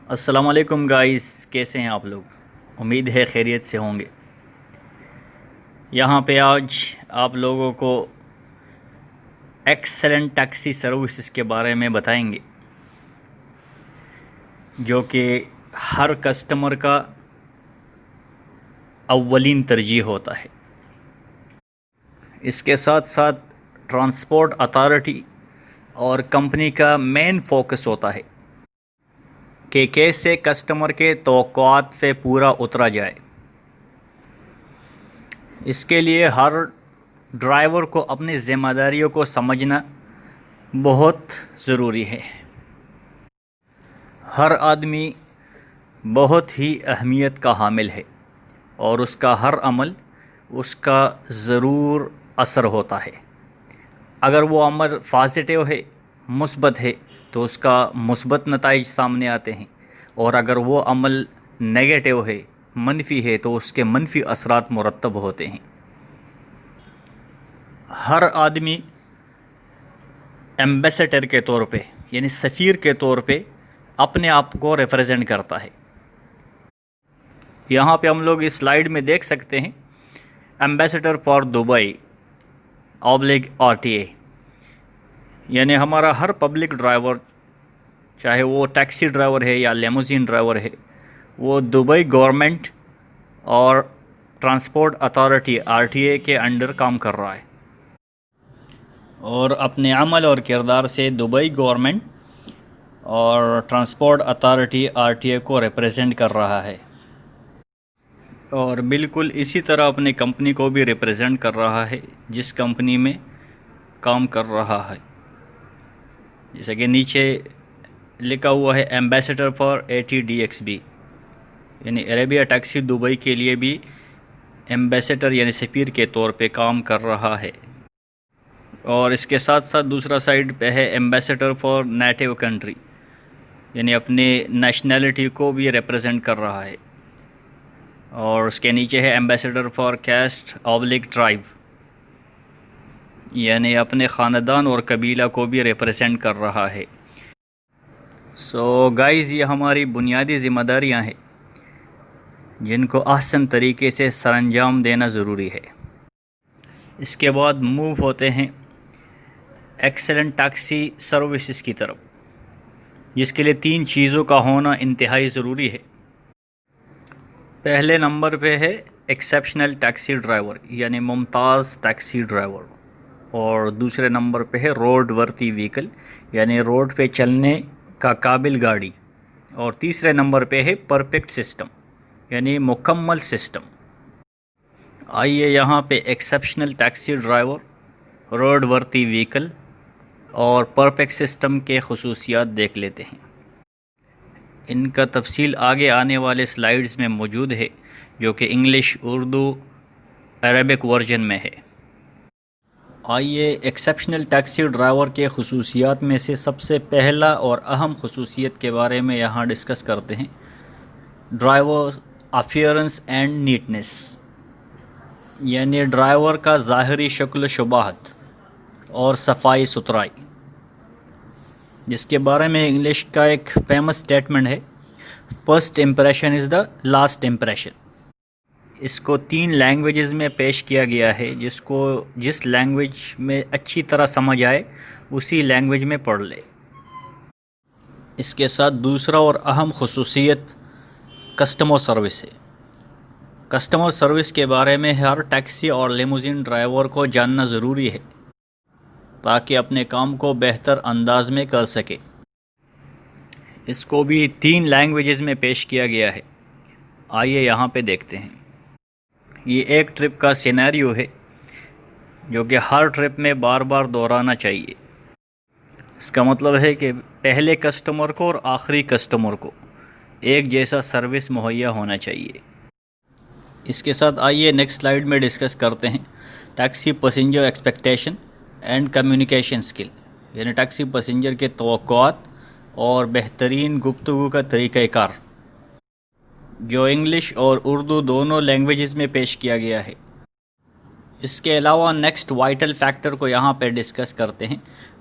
السلام علیکم گائز، کیسے ہیں آپ لوگ؟ امید ہے خیریت سے ہوں گے۔ یہاں پہ آج آپ لوگوں کو ایکسلنٹ ٹیکسی سروسز کے بارے میں بتائیں گے، جو کہ ہر کسٹمر کا اولین ترجیح ہوتا ہے۔ اس کے ساتھ ساتھ ٹرانسپورٹ اتھارٹی اور کمپنی کا مین فوکس ہوتا ہے کہ کیسے کسٹمر کے توقعات پہ پورا اترا جائے۔ اس کے لیے ہر ڈرائیور کو اپنی ذمہ داریوں کو سمجھنا بہت ضروری ہے۔ ہر آدمی بہت ہی اہمیت کا حامل ہے اور اس کا ہر عمل اس کا ضرور اثر ہوتا ہے۔ اگر وہ عمل پازیٹیو ہے، مثبت ہے، تو اس کا مثبت نتائج سامنے آتے ہیں، اور اگر وہ عمل نیگیٹو ہے، منفی ہے، تو اس کے منفی اثرات مرتب ہوتے ہیں۔ ہر آدمی ایمبیسڈر کے طور پہ، یعنی سفیر کے طور پہ اپنے آپ کو ریپرزینٹ کرتا ہے۔ یہاں پہ ہم لوگ اس سلائیڈ میں دیکھ سکتے ہیں ایمبیسڈر فار دبئی /RTA، یعنی ہمارا ہر پبلک ڈرائیور، چاہے وہ ٹیکسی ڈرائیور ہے یا لیموزین ڈرائیور ہے، وہ دبئی گورنمنٹ اور ٹرانسپورٹ اتھارٹی RTA کے انڈر کام کر رہا ہے، اور اپنے عمل اور کردار سے دبئی گورنمنٹ اور ٹرانسپورٹ اتھارٹی RTA کو ریپرزینٹ کر رہا ہے، اور بالکل اسی طرح اپنی کمپنی کو بھی ریپرزینٹ کر رہا ہے جس کمپنی میں کام کر رہا ہے۔ جیسا کہ نیچے لکھا ہوا ہے ایمبیسڈر فار ATDXB، یعنی عربیہ ٹیکسی دبئی کے لیے بھی ایمبیسڈر یعنی سفیر کے طور پہ کام کر رہا ہے۔ اور اس کے ساتھ ساتھ دوسرا سائڈ پہ ہے ایمبیسڈر فار نیٹو کنٹری، یعنی اپنے نیشنلٹی کو بھی ریپرزینٹ کر رہا ہے، اور اس کے نیچے ہے ایمبیسڈر فار کیسٹ/ٹرائب، یعنی اپنے خاندان اور قبیلہ کو بھی ریپرزینٹ کر رہا ہے۔ گائز، یہ ہماری بنیادی ذمہ داریاں ہیں جن کو احسن طریقے سے سر انجام دینا ضروری ہے۔ اس کے بعد موو ہوتے ہیں ایکسلنٹ ٹیکسی سروسز کی طرف، جس کے لیے 3 چیزوں کا ہونا انتہائی ضروری ہے۔ پہلے نمبر پہ ہے ایکسیپشنل ٹیکسی ڈرائیور، یعنی ممتاز ٹیکسی ڈرائیور، اور دوسرے نمبر پہ ہے روڈ ورتھی وہیکل، یعنی روڈ پہ چلنے کا قابل گاڑی، اور تیسرے نمبر پہ ہے پرفیکٹ سسٹم، یعنی مکمل سسٹم۔ آئیے یہاں پہ exceptional taxi driver, road worthy vehicle اور پرفیکٹ سسٹم کے خصوصیات دیکھ لیتے ہیں۔ ان کا تفصیل آگے آنے والے سلائیڈز میں موجود ہے، جو کہ انگلش، اردو، عربک ورژن میں ہے۔ آئیے ایکسیپشنل ٹیکسی ڈرائیور کے خصوصیات میں سے سب سے پہلا اور اہم خصوصیت کے بارے میں یہاں ڈسکس کرتے ہیں۔ ڈرائیور اپیئرنس اینڈ نیٹنس، یعنی ڈرائیور کا ظاہری شکل و شباہت اور صفائی ستھرائی، جس کے بارے میں انگلش کا ایک فیمس اسٹیٹمنٹ ہے، first impression is the last impression. اس کو 3 لینگویجز میں پیش کیا گیا ہے، جس لینگویج میں اچھی طرح سمجھ آئے اسی لینگویج میں پڑھ لے۔ اس کے ساتھ دوسرا اور اہم خصوصیت کسٹمر سروس ہے۔ کسٹمر سروس کے بارے میں ہر ٹیکسی اور لیموزین ڈرائیور کو جاننا ضروری ہے تاکہ اپنے کام کو بہتر انداز میں کر سکے۔ اس کو بھی 3 لینگویجز میں پیش کیا گیا ہے۔ آئیے یہاں پہ دیکھتے ہیں۔ یہ ایک ٹرپ کا سینیریو ہے جو کہ ہر ٹرپ میں بار بار دہرانا چاہیے۔ اس کا مطلب ہے کہ پہلے کسٹمر کو اور آخری کسٹمر کو ایک جیسا سروس مہیا ہونا چاہیے۔ اس کے ساتھ آئیے نیکسٹ سلائیڈ میں ڈسکس کرتے ہیں taxi passenger expectation and communication skill, یعنی ٹیکسی پیسنجر کے توقعات اور بہترین گفتگو کا طریقہ کار، جو انگلش اور اردو دونوں لینگویجز میں پیش کیا گیا ہے۔ اس کے علاوہ نیکسٹ وائٹل فیکٹر کو یہاں پہ ڈسکس کرتے ہیں،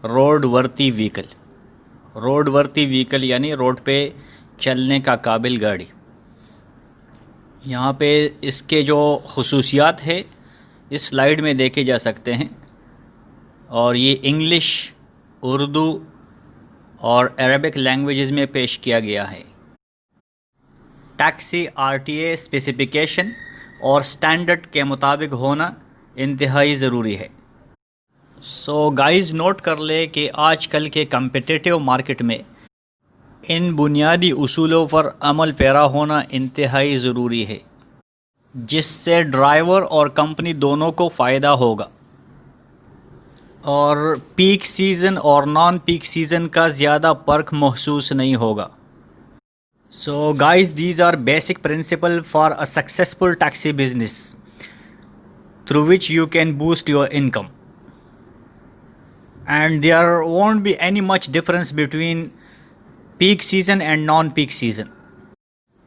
road worthy vehicle. Road worthy vehicle یعنی روڈ پہ چلنے کا قابل گاڑی. یہاں پہ اس کے جو خصوصیات ہے اس سلائیڈ میں دیکھے جا سکتے ہیں، اور یہ انگلش، اردو اور عربک لینگویجز میں پیش کیا گیا ہے. ٹیکسی RTA اسپیسیفیکیشن اور سٹینڈرڈ کے مطابق ہونا انتہائی ضروری ہے. سو گائز نوٹ کر لے کہ آج کل کے کمپٹیٹیو مارکیٹ میں ان بنیادی اصولوں پر عمل پیرا ہونا انتہائی ضروری ہے، جس سے ڈرائیور اور کمپنی دونوں کو فائدہ ہوگا، اور پیک سیزن اور نان پیک سیزن کا زیادہ فرق محسوس نہیں ہوگا. So guys, these are basic principles for a successful taxi business through which you can boost your income. And there won't be any much difference between peak season and non-peak season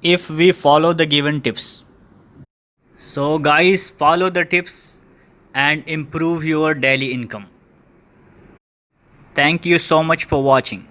if we follow the given tips. So guys, follow the tips and improve your daily income. Thank you so much for watching.